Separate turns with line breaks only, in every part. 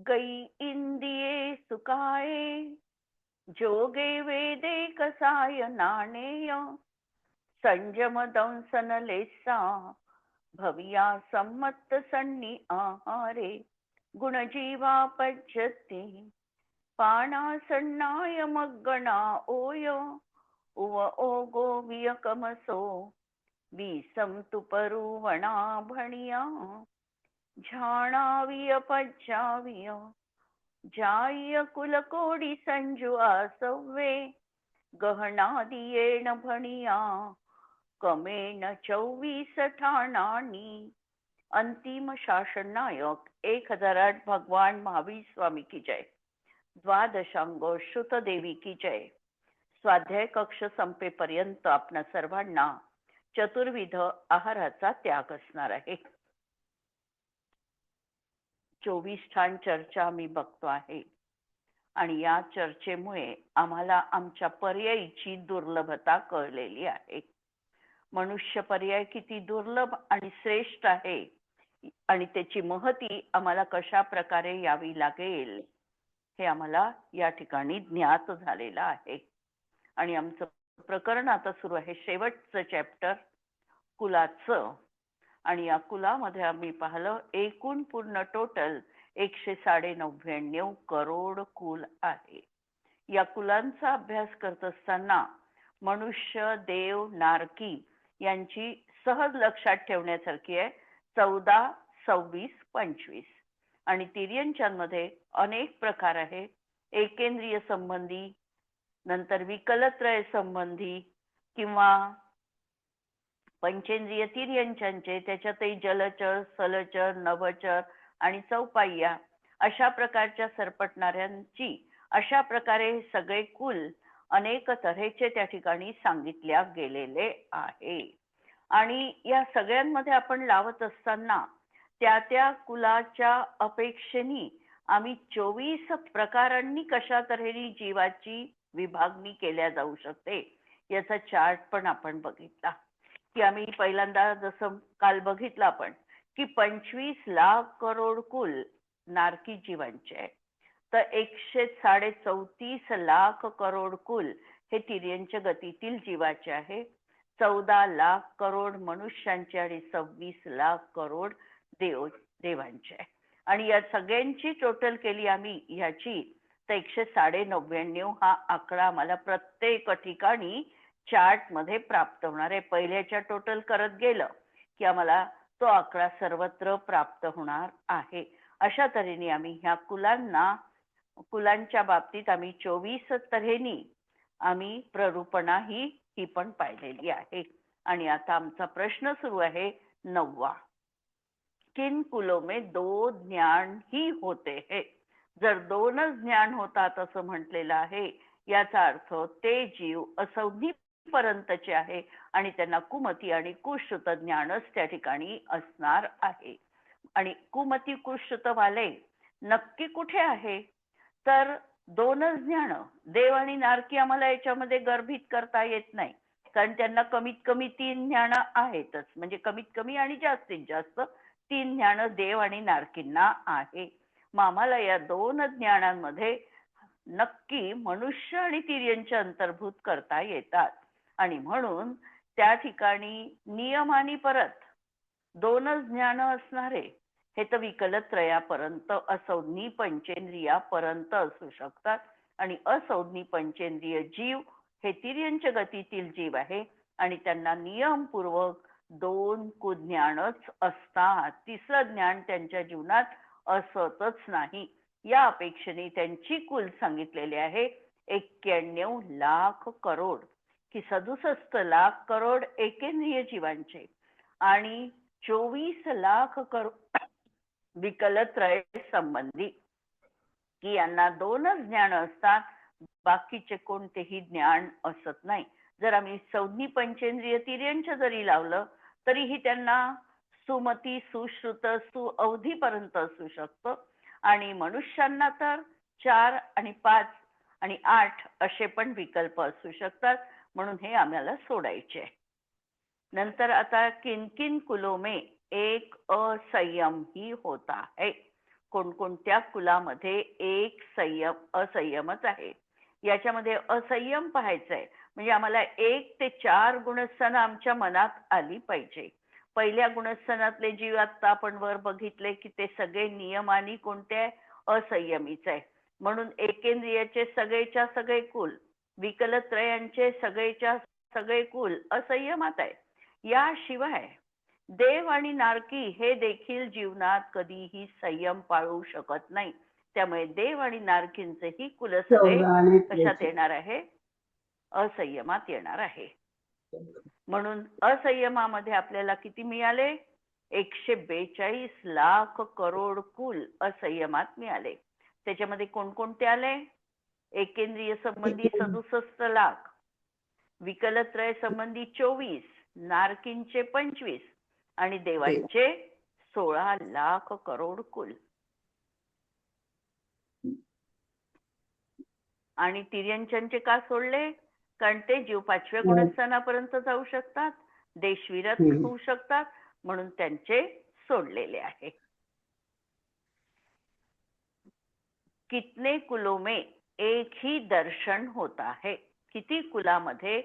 गई इंदिये सुकाये जोगे वेदे कसाय नाणेय संजम दंसन लेसा भविया सम्मत सन्नी आहारे गुणजीवा पज्जती पाणा सन्नाय मग्गणा ओय उव ओगो वियकमसो बीसम तुपरुवणा भणिया झाणाविय पज्जाविय जाय कुलकोडी संजू आसवे गहनादियेण भणिया कमेन 24 ठाणानी. अंतिम शासन नायक 1008 भगवान महावीर स्वामी की जय. द्वादशांग श्रुत देवी की जय. स्वाध्याय कक्ष संपेपर्यंत आपणा सर्वांना चतुर्विध आहाराचा त्याग असणार आहे. 24 ठाण चर्चा आम्ही बघतो आहे आणि या चर्चेमुळे आम्हाला आमच्या पर्यायीची दुर्लभता कळलेली आहे. मनुष्य पर्याय किती दुर्लभ आणि श्रेष्ठ आहे आणि त्याची महती आम्हाला कशा प्रकारे यावी लागेल हे आम्हाला या ठिकाणी ज्ञात झालेलं आहे. आणि आमचं प्रकरण आता सुरू आहे शेवटचं चॅप्टर कुलाचं. आणि या कुलामध्ये आम्ही पाहिलं एकूण पूर्ण टोटल 199 करोड कुल आहे. या कुलांचा अभ्यास करत असताना मनुष्य, देव, नारकी यांची सहज लक्षात ठेवण्यासारखी आहे 14, 26, 25. आणि तिर्यंचांमध्ये अनेक प्रकार आहे. एकेंद्रिय संबंधी, नंतर विकलत्रय संबंधी किंवा पंचेंद्रिय तिर्यंचांचे, त्याच्यातही जलचर, सलचर, नभचर आणि चौपाह्या अशा प्रकारच्या सरपटणाऱ्यांची अशा प्रकारे सगळे कुल अनेक तऱ्हेचे त्या ठिकाणी सांगितल्या गेलेले आहे. आणि या सगळ्यांमध्ये आपण लावत असताना त्या त्या कुलाच्या अपेक्षेने आम्ही 24 प्रकारांनी कशा तऱ्हेने जीवाची विभागणी केल्या जाऊ शकते याचा चार्ट पण आपण बघितला. की आम्ही पहिल्यांदा जसं काल बघितलं आपण की 25 लाख करोड कुल नारकी जीवांचे आहे, तर 134 लाख करोड कुल हे तिर्यंच गतीतील जीवाचे आहे. 14 लाख करोड मनुष्यांचे आणि 26 लाख करोड देवांचे आहे. आणि या सगळ्यांची टोटल केली आम्ही ह्याची तर 199 हा आकडा आम्हाला प्रत्येक ठिकाणी चार्ट मध्ये प्राप्त होणार आहे. पहिल्याच्या टोटल करत गेलं की आम्हाला तो आकडा सर्वत्र प्राप्त होणार आहे. अशा तऱ्हेने आम्ही ह्या कुलांच्या बाबतीत आम्ही 24 तऱ्हेनी आम्ही प्ररूपणा ही पण पाहिलेली आहे. आणि आता आमचा प्रश्न सुरू आहे 9वा. किन कुलों में 2 ज्ञान ही होते हैं. जर 2च ज्ञान होतात असं म्हटलेलं आहे याचा अर्थ ते जीव असंधी पर्यंतचे आहे आणि त्यांना कुमती आणि कुश्रुत ज्ञानच त्या ठिकाणी असणार आहे. आणि कुमती कुश्रुत वाले नक्की कुठे आहे तर 2च ज्ञान. देव आणि नारकी आम्हाला याच्यामध्ये गर्भित करता येत नाही कारण त्यांना कमीत कमी 3 ज्ञान आहेतच. म्हणजे कमीत कमी आणि जास्तीत जास्त 3 ज्ञान देव आणि नारकींना आहे. मग आम्हाला या 2 ज्ञानांमध्ये नक्की मनुष्य आणि तिर्यंच अंतर्भूत करता येतात. आणि म्हणून त्या ठिकाणी नियमानी परत 2च ज्ञान असणारे हे तर विकलत्रयापर्यंत असंज्ञी पंचेंद्रियापर्यंत असू शकतात. आणि असंज्ञी पंचेंद्रिय जीव हे तिर्यंच गतीतील जीव आहे आणि त्यांना नियमपूर्वक 2 कुज्ञानच असतात. 3रं ज्ञान त्यांच्या जीवनात असतच नाही. या अपेक्षेने त्यांची कुल सांगितलेली आहे 91 लाख करोड की 67 लाख करोड एकेंद्रिय जीवांचे आणि 24 लाख करोड विकलत्रय संबंधी की यांना 2च ज्ञान असतात, बाकीचे कोणतेही ज्ञान असत नाही. जर आम्ही संज्ञी पंचेंद्रिय तिर्यंच जरी लावलं तरीही त्यांना सुमती, सुश्रुत, सुअवधी पर्यंत असू शकतं. आणि मनुष्यांना तर 4 आणि 5 आणि 8 असे पण विकल्प असू शकतात. म्हणून हे आम्हाला सोडायचे. नंतर आता किन किन कुलो में एक असंयम ही होत आहे. कोणकोणत्या कुलामध्ये एक असंयमच आहे. याच्यामध्ये असंयम पाहायचंय म्हणजे आम्हाला 1 ते 4 गुणस्थानं आमच्या मनात आली पाहिजे. पहिल्या गुणस्थानातले जीव आता आपण वर बघितले की ते सगळे नियमानी कोणते असंयमीच आहे. म्हणून एकेंद्रियाचे सगळेच्या सगळे कुल, विकलत्रयांचे सगळेच्या सगळे कुल असंयमात आहे. याशिवाय देव आणि नारकी हे देखील जीवनात कधीही संयम पाळू शकत नाही. त्यामुळे देव आणि नारकींचेही कुल सगळे कशात येणार आहे? असंयमात येणार आहे. म्हणून असंयमामध्ये आपल्याला किती मिळाले? 142 लाख करोड कुल असंयमात मिळाले. त्याच्यामध्ये कोणकोणते आले? एकेंद्रिय संबंधी 67 लाख, विकलत्रय संबंधी 24, नारकींचे 25 आणि देवांचे 16 लाख करोड कुल. आणि तिर्यंचनचे का सोडले? कारण ते जीव 5व्या गुणस्थानापर्यंत जाऊ शकतात, देशविरत होऊ शकतात, म्हणून त्यांचे सोडलेले आहे. कितने कुलों में एक ही दर्शन होता है? किती कुलामध्ये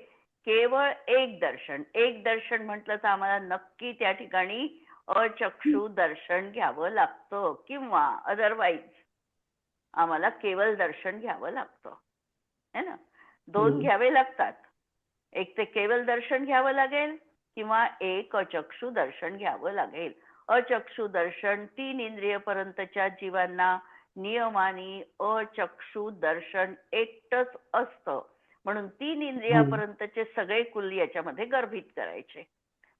केवळ एक दर्शन. एक दर्शन म्हटलं तर आम्हाला नक्की त्या ठिकाणी अचक्षु दर्शन घ्यावं लागतं किंवा अदरवाईज आम्हाला केवळ दर्शन घ्यावं लागतं, है ना. 2 घ्यावे लागतात. एक ते केवळ दर्शन घ्यावं लागेल किंवा एक अचक्षु दर्शन घ्यावं लागेल. अचक्षु दर्शन 3 इंद्रियपर्यंतच्या जीवांना नियमाने अचक्षु दर्शन एकटच असतं. म्हणून 3 इंद्रियापर्यंतचे सगळे कुल याच्यामध्ये गर्भित करायचे.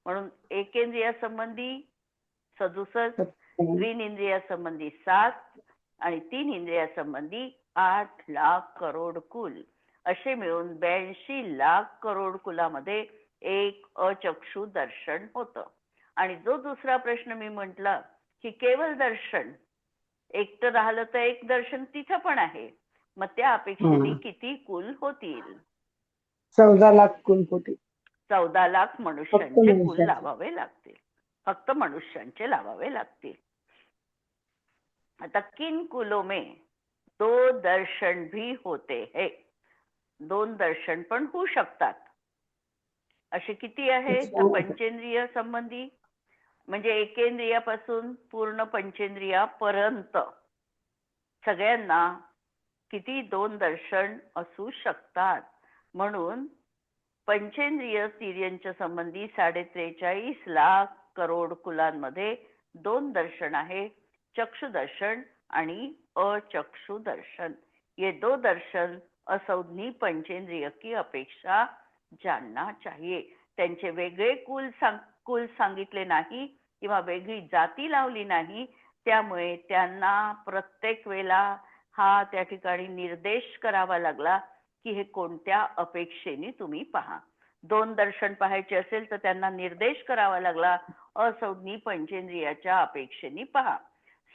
म्हणून एकेंद्रिया संबंधी 67, द्विनेंद्रिया संबंधी 7 आणि 3 इंद्रिया संबंधी 8 लाख करोड कुल असे मिळून 82 लाख करोड कुलामध्ये एक अचक्षु दर्शन होतं. आणि जो दुसरा प्रश्न मी म्हटला की केवळ दर्शन एकटं राहिलं तर एक दर्शन तिथं पण आहे, मग त्या अपेक्षेने किती कुल होतील?
14 लाख कुल होतील.
14 लाख मनुष्यांचे कुल लावावे लागतील. फक्त मनुष्यांचे लावावे लागतील. आता किन कुलों में 2 दर्शन भी होते हैं? 2 दर्शन पण होऊ शकतात. असे किती आहेत? तर पंचेंद्रिय संबंधी म्हणजे एकेंद्रियापासून पूर्ण पंचेंद्रियापर्यंत सगळ्यांना किती 2 दर्शन असू शकतात. म्हणून पंचेंद्रिय तिर्यंच्या संबंधी 43.5 लाख करोड कुलांमध्ये 2 दर्शन आहे, चक्षु दर्शन आणि अचक्षु दर्शन. ये 2 दर्शन असौधनी पंचेंद्रिय की अपेक्षा जानना चाहिए. त्यांचे वेगळे कुल सांगितले नाही किंवा वेगळी जाती लावली नाही, त्यामुळे त्यांना प्रत्येक वेळेला हा त्या ठिकाणी निर्देश करावा लागला की हे कोणत्या अपेक्षेने तुम्ही पहा. 2 दर्शन पाहायचे असेल तर त्यांना निर्देश करावा लागला असौधनी पंचेंद्रियाच्या अपेक्षेने पहा.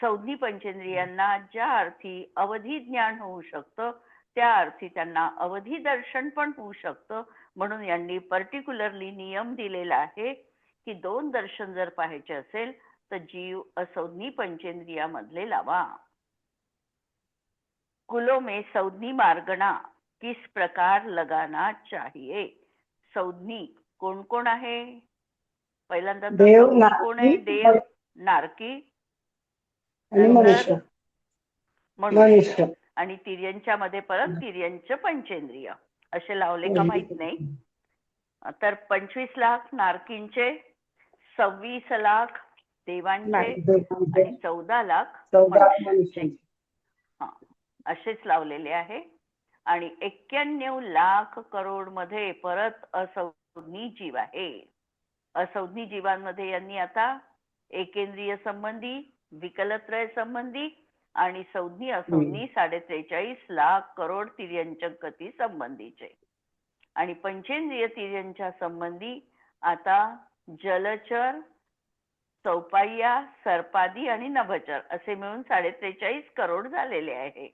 सौधनी पंचेंद्रियांना ज्या अर्थी अवधी ज्ञान होऊ शकतं त्या अर्थी त्यांना अवधी दर्शन पण होऊ शकतं. म्हणून यांनी पर्टिक्युलरली नियम दिलेला आहे की 2 दर्शन जर पाहायचे असेल तर जीव असौधनी पंचेंद्रियामधले लावा. कुलों में सौधनी मार्गना किस प्रकार लगाना चाहिए? सौधनी कोण कोण आहे? पहिल्यांदा
देव,
कोण आहे? देव, नारकी
आणि मनुष्य.
आणि तिर्यंच्या मध्ये परत तिर्यंच पंचेंद्रिय असे लावले का माहित नाही. तर 25 लाख नारकींचे, 26 लाख देवांचे आणि 14 लाख मनुष्यांचे असेच लावलेले आहे. आणि 91 लाख करोड मध्ये परत असौधनी जीव आहे. असौधनी जीवांमध्ये यांनी आता एकेंद्रिय संबंधी, विकलत्रय संबंधी आणि सौधनी असौधनी 43.5 लाख करोड तिर्यंचक गती संबंधीचे. आणि पंचेंद्रिय तिर्यंच्या संबंधी आता जलचर, चौपाया, सर्पादी आणि नभचर असे मिळून 43.5 करोड झालेले आहे.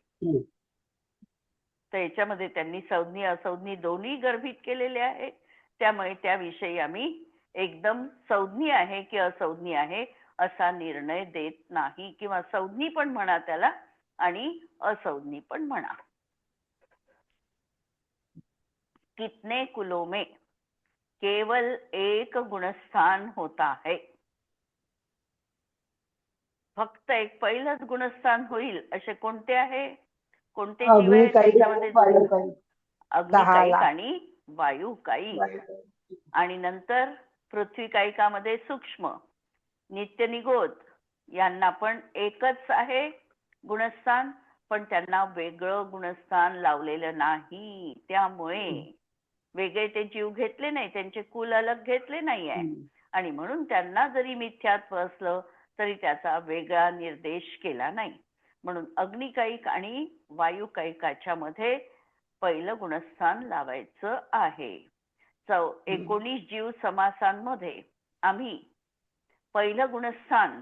तर याच्यामध्ये त्यांनी सौधनी असौधनी दोन्ही गर्भित केलेले आहे. त्यामुळे त्याविषयी आम्ही एकदम संज्ञी आहे की असंज्ञी आहे असा निर्णय देत नाही, किंवा संज्ञी पण म्हणा त्याला आणि असंज्ञी पण म्हणा. कितने कुलों में केवल एक गुणस्थान होता है. फक्त एक पहिलंच गुणस्थान होईल असे कोणते आहे, कोणते जीव आहेत
अग्निकायिक
त्याच्यामध्ये?
वायुकायिक 10
अग्निकायिक
लाख.
आणि वायुकायिक. आणि नंतर पृथ्वीकायिकामध्ये सूक्ष्म, नित्यनिगोद यांना पण एकच आहे गुणस्थान, पण त्यांना वेगळं गुणस्थान लावलेलं नाही. त्यामुळे वेगळे ते जीव घेतले नाही, त्यांचे कुल अलग घेतले नाहीये, आणि म्हणून त्यांना जरी मिथ्यात्व असलं तरी त्याचा वेगळा निर्देश केला नाही. म्हणून अग्निकायिक आणि वायुकायिकाच्या मध्ये पहिलं गुणस्थान लावायचं आहे. 19 जीव समासांमध्ये आम्ही पहिलं गुणस्थान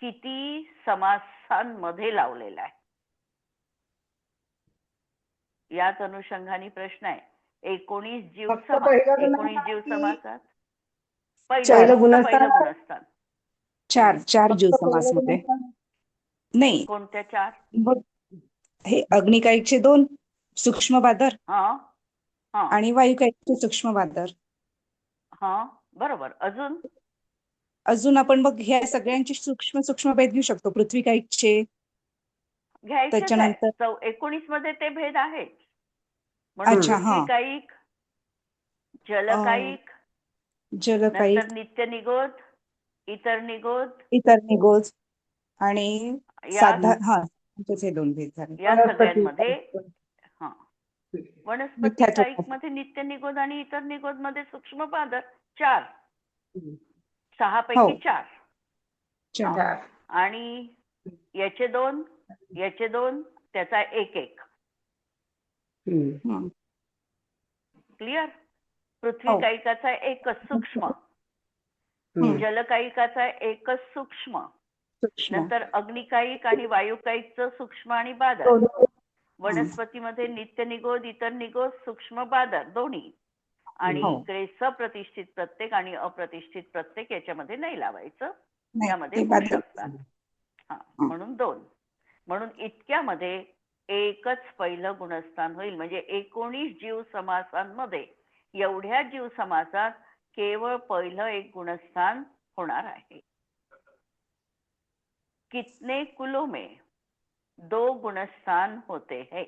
किती समासांमध्ये लावलेलं आहे? याच अनुषंगाने प्रश्न आहे. 19 जीव
फक्त पहिलं
19 जीव
गुणस्थान की
समासात
पहिलं गुणस्थान?
पहिलं गुणस्थान.
चार जीव
फक्त
समास
पहिलं
मध्ये
गुणस्थान?
नाही.
कोणत्या 4?
बघ, हे अग्निकायिकचे 2 सूक्ष्म बादर
हा हा
आणि वायुकायिकचे सूक्ष्म बादर.
हा बरोबर.
अजून आपण बघ ह्या सगळ्यांची सूक्ष्म सूक्ष्म भेद घेऊ शकतो. पृथ्वीकायिकचे,
घ्यायचेच
त्याच्यानंतर
आहे. 19 मध्ये ते भेद आहे. म्हणून
अच्छा, हा.
पृथ्वीकायिक, जलकायिक,
जलकायिक,
नंतर नित्यनिगोद, इतर निगोद,
इतर निगोज आणि
या
हे 2 भेद झाले.
या
वनस्पती
सगळ्यांमध्ये हा वनस्पती
मिथ्यात्व.
कायिक मध्ये नित्यनिगोद आणि इतर निगोद मध्ये सूक्ष्म बादर 4. 6 पैकी 4.
4.
आणि याचे 2 त्याचा 1 क्लिअर. पृथ्वीकायिकाचा एकच सूक्ष्म, जलकायिकाचा एकच सूक्ष्म, नंतर अग्निकायिक आणि वायुकायिकचं सूक्ष्म आणि बादर, वनस्पतीमध्ये नित्यनिगोद, इतर निगोद, सूक्ष्म बादर दोन्ही, आणि इकडे सप्रतिष्ठित प्रत्येक आणि अप्रतिष्ठित प्रत्येक याच्यामध्ये नाही लावायचं, यामध्ये होऊ शकतात. म्हणून 2. म्हणून इतक्यामध्ये एकच पहिलं गुणस्थान होईल. म्हणजे 19 जीव समासांमध्ये एवढ्या जीव समासात केवळ पहिलं एक गुणस्थान होणार आहे. कितने कुलों में 2 गुणस्थान होते हैं?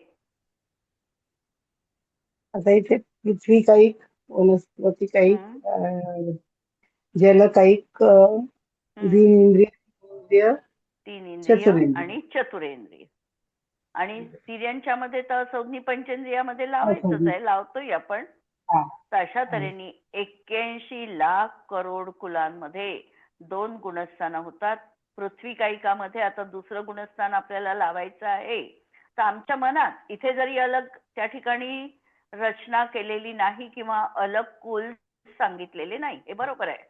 आता इथे पृथ्वीकायिक, वनस्पतीकायिक, जलकायिक, 3 इंद्रिय
आणि चतुरेंद्रिय. आणि तिऱ्यांच्या मध्ये तर संज्ञी पंचेंद्रियामध्ये लावायचंच आहे, लावतोय आपण. अशा तऱ्हेने 81 लाख करोड कुलांमध्ये 2 गुणस्थानं होतात. पृथ्वीकायिकामध्ये आता दुसरं गुणस्थान आपल्याला लावायचं आहे. तर आमच्या मनात इथे जरी अलग त्या ठिकाणी रचना केलेली नाही किंवा अलग कुल सांगितलेले नाही, हे बरोबर आहे.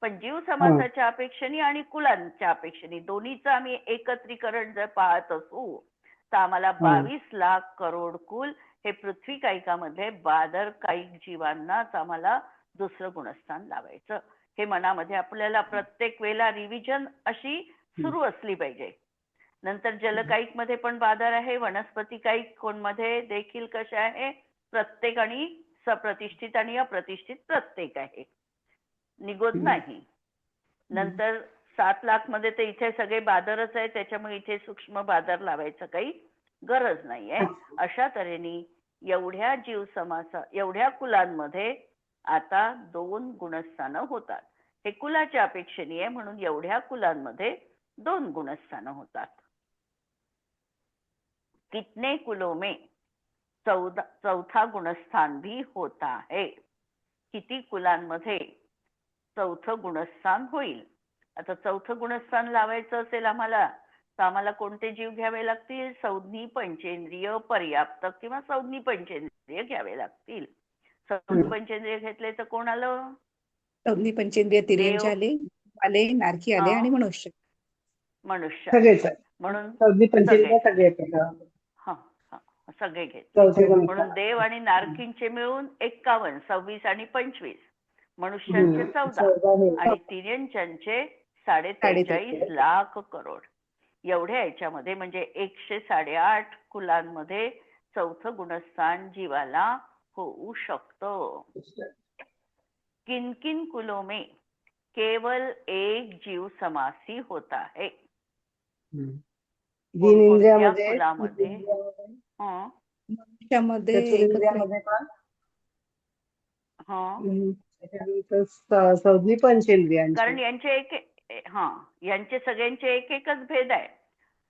पण जीव समासाच्या अपेक्षेने आणि कुलांच्या अपेक्षेने दोन्हीचं आम्ही एकत्रीकरण जर पाहत असू तर आम्हाला 22 लाख करोड कुल हे पृथ्वीकायिकामध्ये बादर कायिक जीवांनाच आम्हाला दुसरं गुणस्थान लावायचं. हे मनामध्ये आपल्याला प्रत्येक वेळेला रिव्हिजन अशी सुरू असली पाहिजे. नंतर जलकायिक मध्ये पण बादर आहे, वनस्पती कायिक मध्ये देखील कशा आहे, प्रत्येक आणि सप्रतिष्ठित आणि अप्रतिष्ठित प्रत्येक आहे, निगोद नाही. नंतर 7 लाख मध्ये तर इथे सगळे बादरच आहे, त्याच्यामुळे इथे सूक्ष्म बादर लावायचं काही गरज नाहीये. अशा तऱ्हेने एवढ्या जीव समासा एवढ्या कुलांमध्ये आता 2 गुणस्थानं होतात. हे कुलाच्या अपेक्षेने आहे, म्हणून एवढ्या कुलांमध्ये 2 गुणस्थानं होतात. कितने कुलों में चौथा गुणस्थान भी होता है? किती कुलांमध्ये चौथं गुणस्थान होईल? आता चौथं गुणस्थान लावायचं असेल आम्हाला तर आम्हाला कोणते जीव घ्यावे लागतील? संज्ञी पंचेंद्रिय पर्याप्त किंवा संज्ञी पंचेंद्रिय घ्यावे लागतील. संज्ञी पंचेंद्रिय घेतले तर कोण आलं?
संज्ञी पंचेंद्रिय तिर्यंचे आले, नारकी आले आणि मनुष्य.
म्हणून सगळे घेतले. म्हणून देव आणि नारकींचे मिळून 51, 26 आणि 25 मनुष्यांचे 14
14
आणि तिर्यंच्यांचे 43.5 लाख करोड. एवढ्या याच्यामध्ये म्हणजे 108 कुलांमध्ये चौथं गुणस्थान जीवाला होऊ शकतं. किन किन कुलों में केवल एक जीव समासी होता है. कोणकोणत्या कुलामध्ये? हं.
मनुष्यामध्ये एकत्र
चतुर्विद्यामध्ये पण
हं.
संज्ञी पंचेंद्रियांची.
कारण यांचे सगळ्यांचे एक एकच भेद आहे.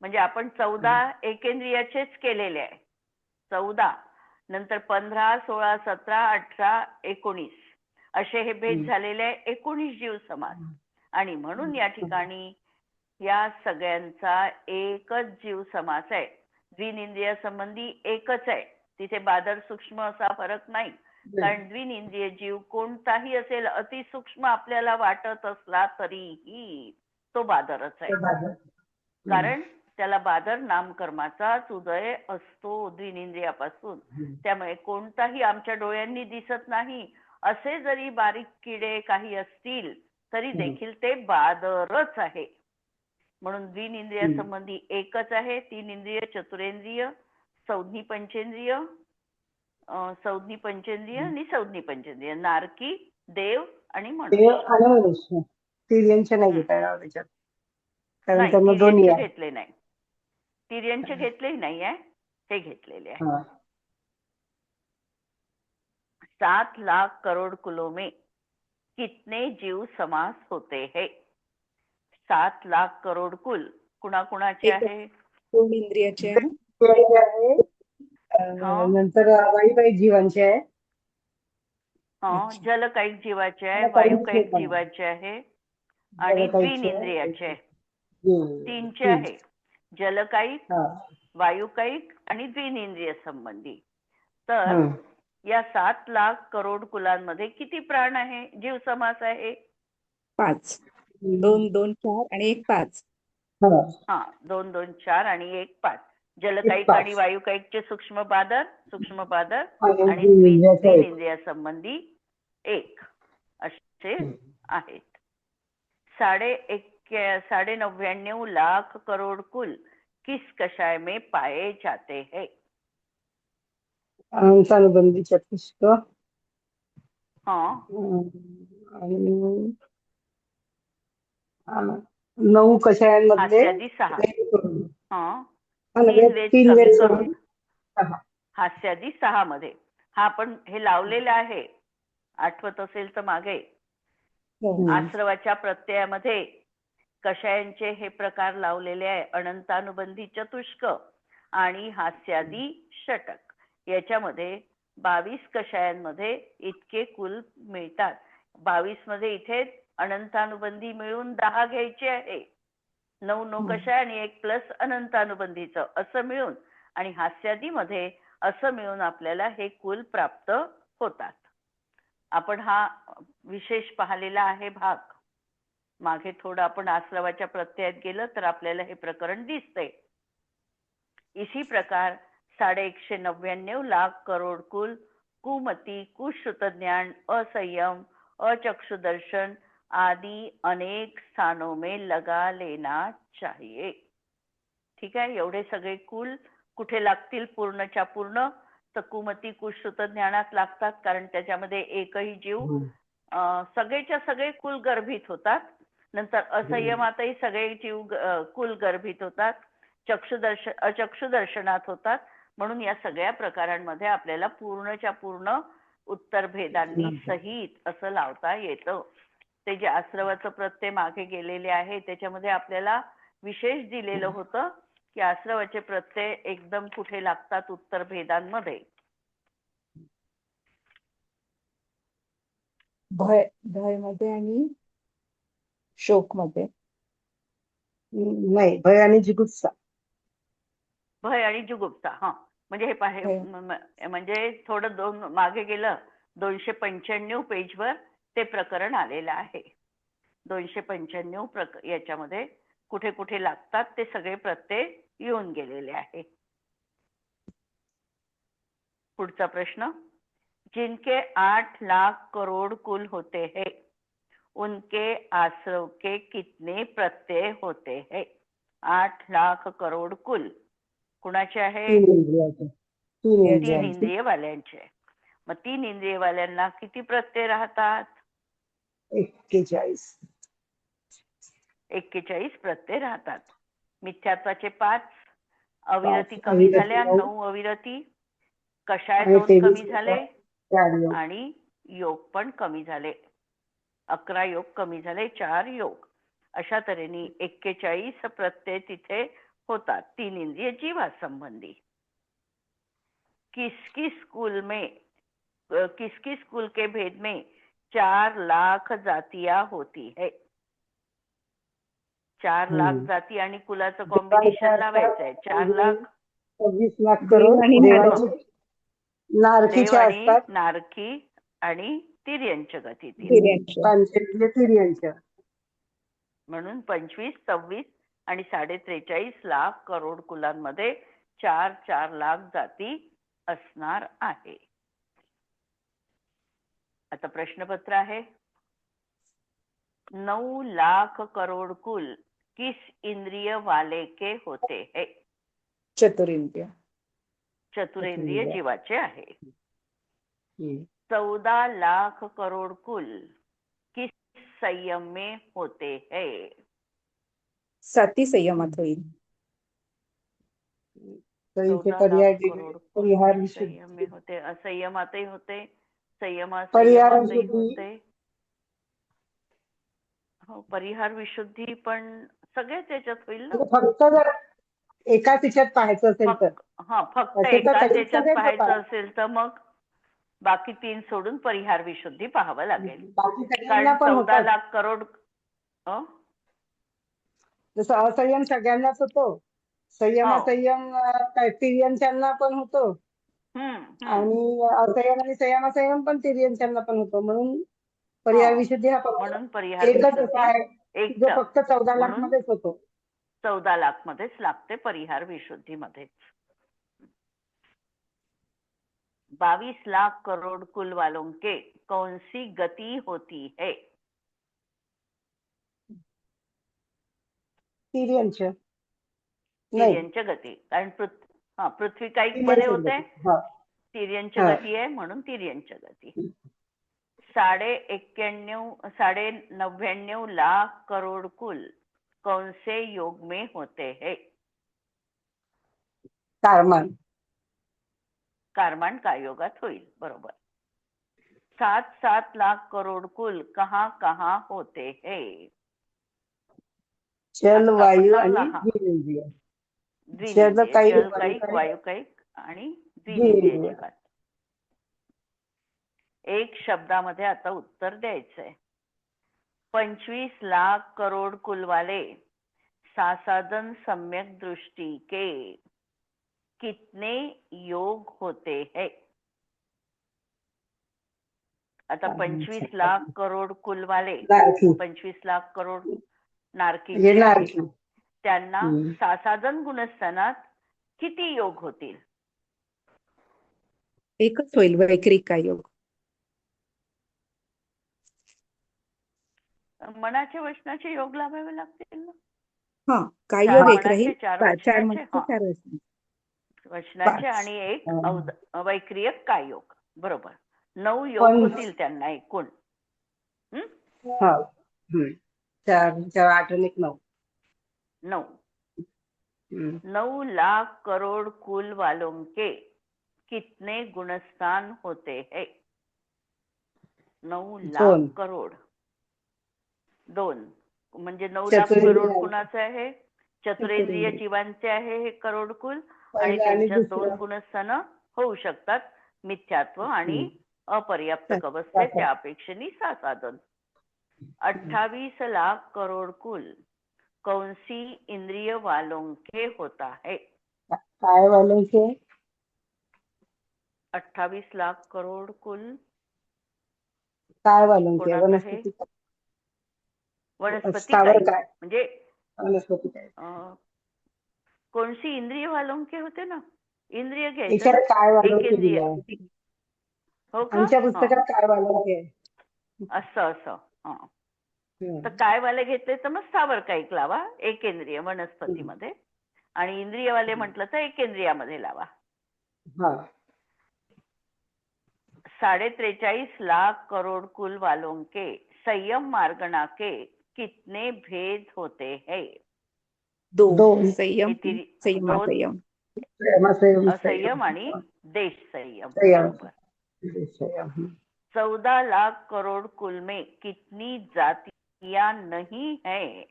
म्हणजे आपण 14 एकेंद्रियाचेच केलेले आहे. 14 नंतर 15, 16, 17, 18, 19 असे हे भेद झालेले आहे. 19 जीव समास. आणि म्हणून या ठिकाणी या सगळ्यांचा एकच जीव समास आहे. द्विनिंद्रिय संबंधी एकच आहे. तिथे बादर सूक्ष्म असा फरक नाही. कारण द्विनिंद्रिय जीव कोणताही असेल, अतिसूक्ष्म आपल्याला वाटत असला तरीही तो बादरच आहे. कारण त्याला बादर नामकर्माचाच उदय असतो द्विनिंद्रियापासून. त्यामुळे कोणताही आमच्या डोळ्यांनी दिसत नाही असे जरी बारीक किडे काही असतील तरी देखील ते बादरच आहे. म्हणून द्विनिंद्रिय संबंधी एकच आहे. 3 इंद्रिय, चतुरेंद्रिय, संज्ञी पंचेंद्रिय आणि संज्ञी पंचेंद्रिय, नारकी, देव आणि मनुष्य.
तिर्यंचे नाही घेता येणार त्याच्यात, कारण
नाही,
त्यांना दोन्ही
तिर्यंचे
आहे.
घेतले नाही. तिर्यंचे घेतलेही नाही आहे, हे घेतलेले आहे. 7 लाख करोड कुलों में कितने जीव समास होते हैं? 7 लाख करोड कुल कुणाकुणाचे आहे?
2 इंद्रियाचे आहे.
नंतर वायुबाई जीवांचे आहे.
जलकायिक जीवाचे आहे, वायुकायिक जीवाचे आहे आणि द्विनिंद्रियाचे आहे. 3चे आहे. जलकायिक, वायुकायिक आणि द्विनिंद्रिय संबंधी. तर या 7 लाख करोड कुलांमध्ये किती प्राण आहे, जीव समास आहे?
5. 2, 2, 4 आणि 1, 5.
2, 2, 4 आणि 1, 5. जलकायिक आणि वायुकायिकचे सूक्ष्म बादर आणि द्विनिंद्रिया संबंधी 1 असे आहेत. 99.5 लाख करोड कुल किस कषाय में पाए जाते हैं?
अनुबंधी चतुष्क आणि 9 कषायांमधले
हास्यादी 6.
3 वेद करून
हास्यादी 6 मध्ये. हा आपण हे लावलेलं आहे, आठवत असेल तर मागे. आश्रवाच्या प्रत्ययामध्ये कषायांचे हे प्रकार लावलेले आहे. अनंतानुबंधी चतुष्क आणि हास्यादी षटक. याच्यामध्ये 22 कषायांमध्ये इतके कुल मिळतात. 22 मध्ये इथे अनंतानुबंधी मिळून 10 घ्यायचे आहे. 9 कषाय आणि 1 प्लस अनंतानुबंधीचं असं मिळून, आणि हास्यादी मध्ये असं मिळून आपल्याला हे कुल प्राप्त होतात. आपण हा विशेष पाहिलेला आहे भाग. मागे थोडं आपण आश्रवाच्या प्रत्ययात गेलं तर आपल्याला हे प्रकरण दिसते. इसी प्रकार 199 लाख करोड कुल कुमति, कुश्रुत ज्ञान, असंयम, अचक्षुदर्शन आदि अनेक स्थानों में लगा लेना चाहिए. ठीक आहे. एवढे सगळे कुल कुठे लागतील? पूर्णच्या पूर्ण तर कुमती, कुश्रुत ज्ञानात लागतात. कारण त्याच्यामध्ये एकही जीव, सगळेच्या सगळे कुल गर्भित होतात. नंतर असंयमातही सगळे जीव कुल गर्भित होतात. अचक्षुदर्शनात होतात. म्हणून या सगळ्या प्रकारांमध्ये आपल्याला पूर्णच्या पूर्ण उत्तर भेदांनी सहित असं लावता येतं. ते जे आश्रवाचं प्रत्यय मागे गेलेले आहे त्याच्यामध्ये आपल्याला विशेष दिलेलं होतं की आश्रवाचे प्रत्यय एकदम कुठे लागतात उत्तर भेदांमध्ये.
भय मध्ये आणि शोक मध्ये
नाही, भय आणि जुगुप्सा.
भय आणि जुगुप्सा. म्हणजे हे म्हणजे थोडं 2 मागे गेलं. 295 पेजवर ते प्रकरण आलेलं आहे. 295 याच्यामध्ये कुठे कुठे लागतात ते सगळे प्रत्यय येऊन गेलेले आहे. पुढचा प्रश्न. जिनके 8 लाख करोड़ कुल होते हैं उनके आश्रव के कितने प्रत्यय होते हैं? 8 लाख करोड कुल कुणाचे आहे?
तीन इंद्रियाचे. तीन
तीन
तीन
इंद्रियांचे.
इंद्रियवाल्यांचे. मग 3 इंद्रियवाल्यांना किती प्रत्यय राहतात?
41.
41 प्रत्यय राहतात. मिथ्यात्वाचे 5, अविरती
5
कमी
अविरती
झाल्या,
9
9 अविरती, कषाय
आणि
2
23
कमी झाले
4 योग.
आणि योग पण कमी झाले. 11 योग कमी झाले, 4 योग. अशा तऱ्हेने 41 प्रत्यय तिथे होतात 3 इंद्रिय जीवा संबंधी. किस किस कुल के भेद में 4 लाख जातियां होती है? 4 लाख जाती आणि कुलाचं कॉम्बिनेशन लावायचंय. 4 लाख
26 लाख
देव
करोड
आणि
देवाचे
देव
नारकीचे
आणि
असतात.
नारकी आणि तिर्यंच गतीतील.
तिर्यंच.
पंचेंद्रिय तिर्यंच.
म्हणून 25, 26 आणि 43.5 लाख करोड कुलांमध्ये 4 लाख जाती असणार आहे. आता प्रश्नपत्र आहे. 9 लाख करोड कुल किस इंद्रिय वाले के होते है?
चतुरिंद्रिय.
चतुरेंद्रिय जीवाचे आहे.
हम्म.
14 लाख करोड कुल किस संयम में होते है?
साती संयमात होईल.
तर इथे
14
पर्याय
लाख
दिलेले
करोड कुल
परिहार
किस संयम
विशुद्धी.
में होते? असंयमातही होते,
परिहार
संयमातही
विशुद्धी.
होते. हो, परिहार विशुद्धी पण सगळ्याच याच्यात होईल ना.
म्हणजे फक्त जर एकाच ह्याच्यात पाहायचं असेल तर
फक्त
असे तर
एकाच
सगळे
याच्यात
सगळेच
पाहायचं
होतात.
असेल तर मग बाकी 3 सोडून परिहार विशुद्धी पाहावं लागेल.
बाकी सगळ्यांना
कारण
पण
14
होतात.
लाख करोड
जसं असंयम सगळ्यांनाच होतो. संयम
हो.
असंयम तिर्यंच्यांना पण होतो. आणि असंयम आणि संयम पण तिर्यंच्यांना पण होतो. म्हणून परिहार विशुद्धी हा फक्त
म्हणून परिहार
एकच असा
विशुद्धी
आहे की जो
एकटा.
फक्त 14 लाख
म्हणून
मध्येच होतो.
14 लाख मध्येच लागते परिहार विशुद्धीमध्येच. 22 लाख करोड कुल वालों के कौन सी गति होती है?
तिर्यंच नाही.
तिर्यंच गती. कारण पृथ्वी कायिक मध्ये
तिर्यंच
होते.
गती. हा.
तिर्यंच
हा.
गती आहे म्हणून तिर्यंच गती. 99.99 लाख करोड कुल कौन से योग में होते हैं?
कारमान.
कारमान काय योगात होईल? बरोबर. 7 लाख करोड कुल कहाँ कहाँ होते हैं?
जल,
आता
वायू
15
आणि
लाख.
द्विइंद्रिय.
द्विइंद्रिय. जल कायिक,
वायू
वायू कायिक आणि द्विइंद्रिय
द्विइंद्रिय.
जीवात. एक शब्दामध्ये आता उत्तर द्यायचंय. 25 लाख करोड कुल वाले सासादन सम्यक दृष्टि के कितने योग होते हैं? आता 25 लाख करोड कुल वाले,
नारकी.
25 लाख करोड
हे
नारकीचे आहेत.
नारकी.
त्यांना सासादन गुणस्थानात किती योग होतील?
एकच होईल वैक्रिक काय योग.
मनाचे वचनाचे योग लावावे लागतील ना.
हा, काय
4
योग एक
मनाचे,
राहील.
4
चार
वचनाचे.
मनाचे 4 वचनाचे.
वचनाचे
5.
आणि एक वैक्रियक काय योग. बरोबर. 9 योग
पण
होतील त्यांना एकूण.
हा. 4, 8 आणि 1 9.
9. 9 लाख करोड कुल वालों के कितने गुणस्थान होते हैं? 9 लाख करोड. 2 म्हणजे 9 लाख करोड कुणाचे आहे? चतुरेंद्रिय जीवांचे आहे हे करोड कुल. आणि त्यांच्या 2 गुणस्थान होऊ शकतात. मिथ्यात्व आणि अपर्याप्तक अवस्थे त्या अपेक्षेने सासादन. 28 लाख करोड कुल कौन सी इंद्रिय वालों के होता है?
काय वालों के?
28 लाख करोड कुल
काय वालों के?
कोणाचं आहे?
वनस्पती.
वनस्पती
स्थावर
काय
काय?
म्हणजे
वनस्पती काय?
कोणसी इंद्रिय वालों के होते ना. इंद्रिय घ्यायचं
विचार
ना.
काय वालों
एक
के
इंद्रिय.
दिलाय?
हो का?
आमच्या पुस्तकात काय वाले आहे.
असं असं. हा. तर
हम्म.
काय वाले घेतले तर मग सावरकाईक लावा एकेंद्रिय वनस्पतीमध्ये, आणि इंद्रियवाले म्हटलं तर एकेंद्रियामध्ये लावा.
हा.
43.5 लाख करोड कुल वालों के संयम मार्गना के कितने भेद होते हैं?
दोन.
संयम संयम
दोन.
असंयम.
असंयम आणि देश संयम.
संयम.
बरोबर. 14 लाख करोड कुल में कितनी जातियां नहीं है?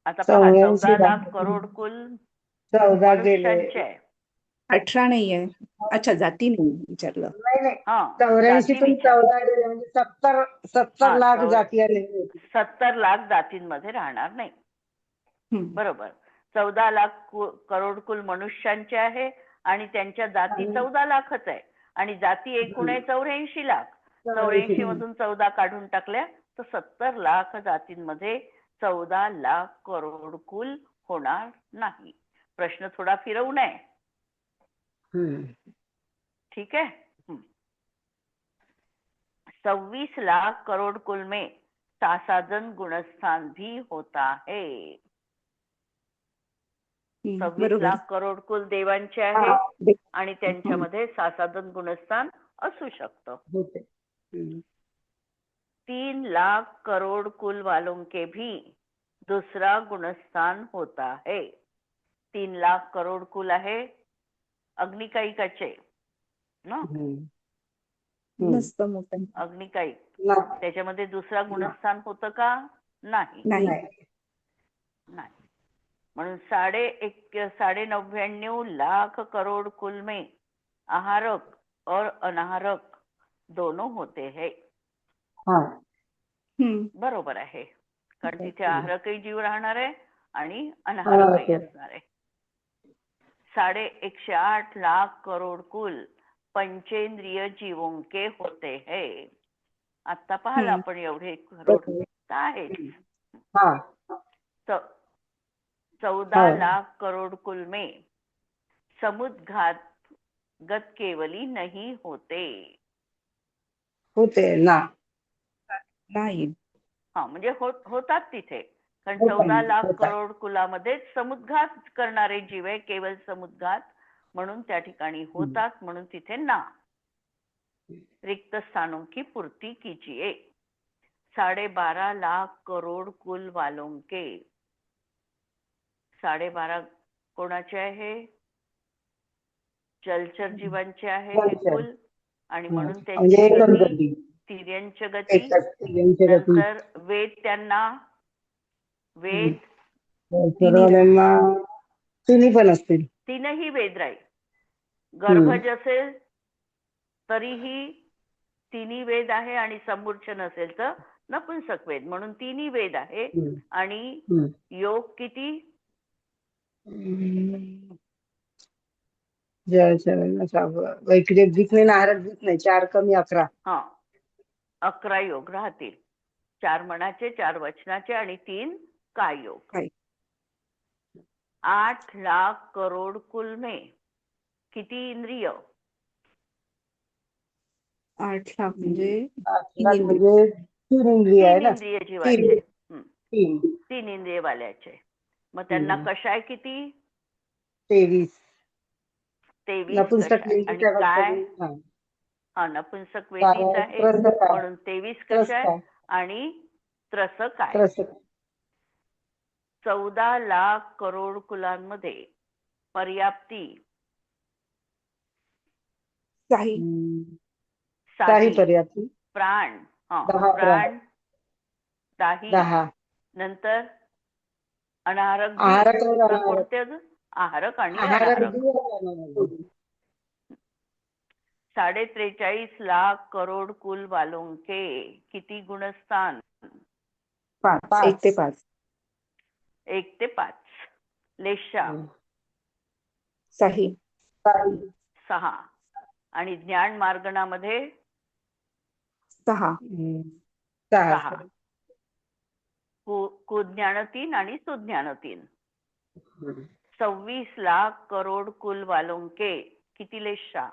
आता पहा, 14 लाख करोड कुल
14 गेले.
मनुष्यांचे आहे.
18 नाहीये. अच्छा, जाती नाही विचारलं.
नाही
हा,
84 तून
विचार.
14 गेले म्हणजे 70 लाख जाती आले.
70 लाख जातींमध्ये राहणार नाही. बरोबर. 14 लाख करोड कुल मनुष्यांचे आहे आणि त्यांच्या जाती 14 लाखच आहे, आणि जाती एकूण आहे 84 लाख. 84 मधून 14 काढून टाकल्या तर 70 लाख जातींमध्ये 14 लाख करोड कुल होणार नाही. प्रश्न थोडा फिरवू नये. ठीक है. 26 लाख करोड कुल में सासाजन गुणस्थान भी होता है. 26 लाख करोड कुल देवांचे आहे आणि त्यांच्यामध्ये सासाजन गुणस्थान असू शकतं. 3 लाख करोड कुल वालों के भी दूसरा गुणस्थान होता है. 3 लाख करोड कुल आहे अग्निकाईकाचे ना, अग्निकाईक. त्याच्यामध्ये दुसरा गुणस्थान होतं का? नाही. म्हणून 99.5 लाख करोड कुल में आहारक और अनाहारक दोनों होते हैं. बरोबर आहे, कारण तिथे आहारकही जीव राहणार आहे आणि अनाहारकही असणार आहे. 108 लाख करोड कुल पंचेंद्रिय जीवों के होते हैं. आता पाहिलं आपण एवढे करोड आहेत. 14 लाख करोड कुल में समुद्घात गत केवली नहीं होते ना.
नाही.
हा, म्हणजे होतात तिथे, कारण 14 लाख करोड कुलामध्ये समुद्घात करणारे जीव आहे, केवळ समुद्घात, म्हणून त्या ठिकाणी होतात, म्हणून तिथे ना. रिक्त स्थानों की पूर्ति कीजिए. 12.5 लाख करोड कुल वालों के 12.5 कोणाचे आहे? जलचर जीवांचे आहे हे कुल, आणि म्हणून त्यांची गती तिर्यंच गती. नंतर वेद, त्यांना वेद
तिन्ही पण असतील.
तीनही वेद राहील. गर्भज असेल तरीही तिन्ही वेद आहे, आणि समूर्छन असेल तर नपुंसक वेद, म्हणून तिन्ही वेद आहे. आणि योग किती?
वैक्रिक नाही, नारद नाही, 4 कमी 11.
हा, 11 योग राहतील. 4 मनाचे, 4 वचनाचे आणि 3 काय योग. 8 लाख करोड कुल में किती इंद्रिय?
8 लाख म्हणजे
3 इंद्रिय आहे ना.
3 इंद्रिय जीवाचे. 3 इंद्रिय वाल्याचे. मग त्यांना कशाय किती?
23.
कशाय आणि काय? हा, नपुंसक वेदीच आहे, म्हणून 23 कशाय आणि त्रस काय. 14 लाख करोड कुलांमध्ये पर्याप्ती साही
पर्याप्ती,
प्राण, प्राण 10. नंतर अनाहारक कोणते? अजून आहारक आणि अनाहारक. 43.5 लाख करोड कुल वालों के किती गुणस्थान?
5. 1 ते 5.
1 ते 5. लेशा 6. आणि ज्ञान मार्गणामध्ये
6.
कुज्ञान 3 आणि सुज्ञान 3. 26 लाख करोड कुल वालों के किती लेशा?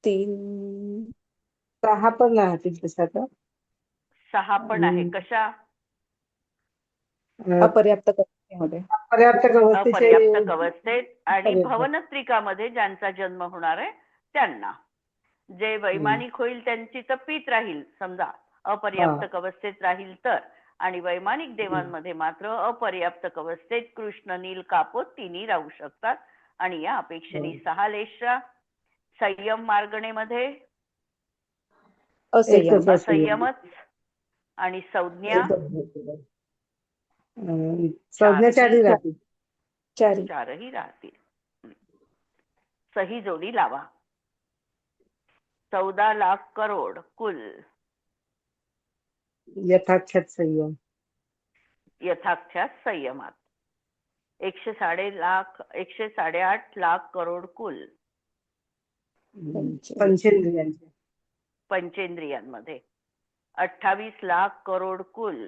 3
6 पण राहतील तशात.
6 पण आहे. कशा?
अपर्याप्त कवस्थेमध्ये.
पर्याप्त अवस्थेचे
अपर्याप्त अवस्थेत आणि
पर्याप्त.
भवनत्रिकामध्ये ज्यांचा जन्म होणार आहे त्यांना. जे वैमानिक होईल त्यांची तर पीत राहील समजा, अपर्याप्त अवस्थेत राहील तर. आणि वैमानिक देवांमध्ये मात्र अपर्याप्त अवस्थेत कृष्ण, नील, कापोत तिन्ही राहू शकतात. आणि या अपेक्षेने 6 लेशा. संयम मार्गणेमध्ये
असंयम.
असंयमच. आणि संज्ञा
संज्ञा 4 राहतील.
4ही राहतील. सही जोडी लावा. 14 लाख करोड कुल.
यथाक्षत संयम.
यथाक्षात संयमात 108 लाख करोड कुल.
पंचेंद्रियांचे.
पंचेंद्रियांमध्ये 28 लाख करोड कुल.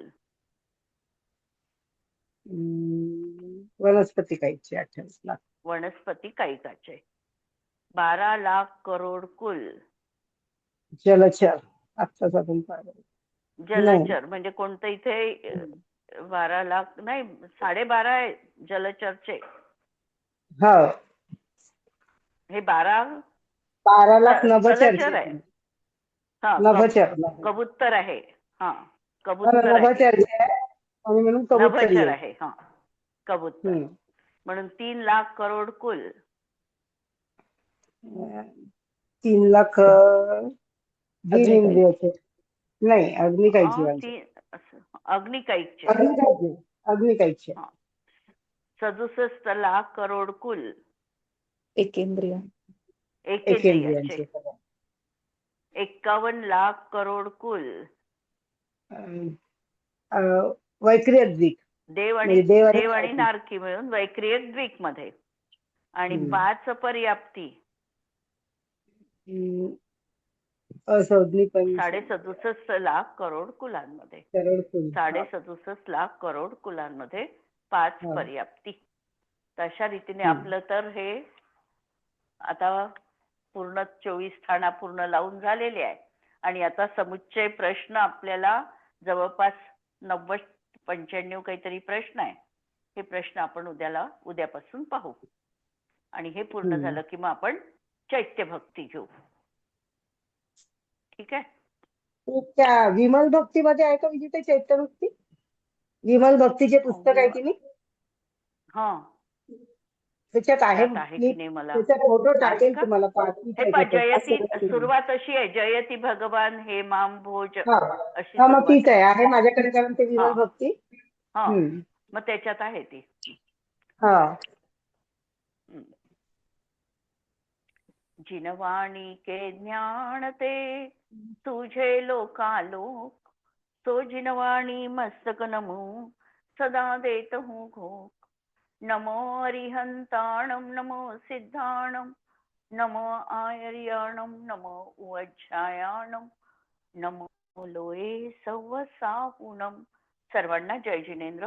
वनस्पती काहीचे 28 लाख.
वनस्पती कायिकाचे 12 लाख करोड कुल.
जलचर. आत्ताच आपण पाहिलं.
जलचर म्हणजे कोणतं इथे 12 लाख नाही, 12.5 आहे जलचरचे.
हा,
हे 12
लाख नभचर
आहे. हा,
नभचर
कबूतर आहे. हा, कबूतर आहे.
नभचर आणि म्हणून
नभचर आहे. हा, कबूतर. म्हणून 3 लाख करोड कुल.
3 लाख इंद्रियाचे. नाही, अग्निकाईचे.
अग्निकाईचे.
अग्निकाईचे
67 लाख करोड कुल.
एकेंद्रिय.
एकेंद्रियाचे 51 लाख करोड कुल.
वैक्रियक द्वीप.
देव आणि नारकी मिळून वैक्रियक द्वीप मध्ये. आणि 5 पर्याप्ती. 67 लाख करोड कुलांमध्ये. 67 लाख करोड कुलांमध्ये 5 पर्याप्ती. तशा रीतीने आपलं तर हे आता पूर्ण 24 स्थाना पूर्ण लावून झालेले आहे. आणि आता समुच्चय प्रश्न आपल्याला जवळपास 90-95 काहीतरी प्रश्न आहे. हे प्रश्न आपण उद्यापासून पाहू. आणि हे पूर्ण झालं की मग आपण चैत्य भक्ती घेऊ. ठीक आहे.
त्या विमल भक्ती मध्ये आहे का विजिता चैत्य भक्ती? विमल भक्तीचे पुस्तक आहे की नाही?
हा,
त्याच्यात आहे
की नाही मला
त्याचा फोटो टाकेल तुम्हाला.
जयती सुरुवात अशी आहे, जयती भगवान हे माम भोज अशी
मग तीच आहे माझ्याकडे, कारण ते विमल भक्ती.
मग त्याच्यात आहे ती. जिनवाणी के ज्ञान ते तुझे लोकालोक, तो जिनवाणी मस्तक नमो सदा देत हूँ घोक. नमो अरिहंताणम नमो सिद्धाणम नमो आयर्याणम नमो उज्जायाणम नमो लोये सव्वसाहुणम. सर्वांना जय जिनेंद्र.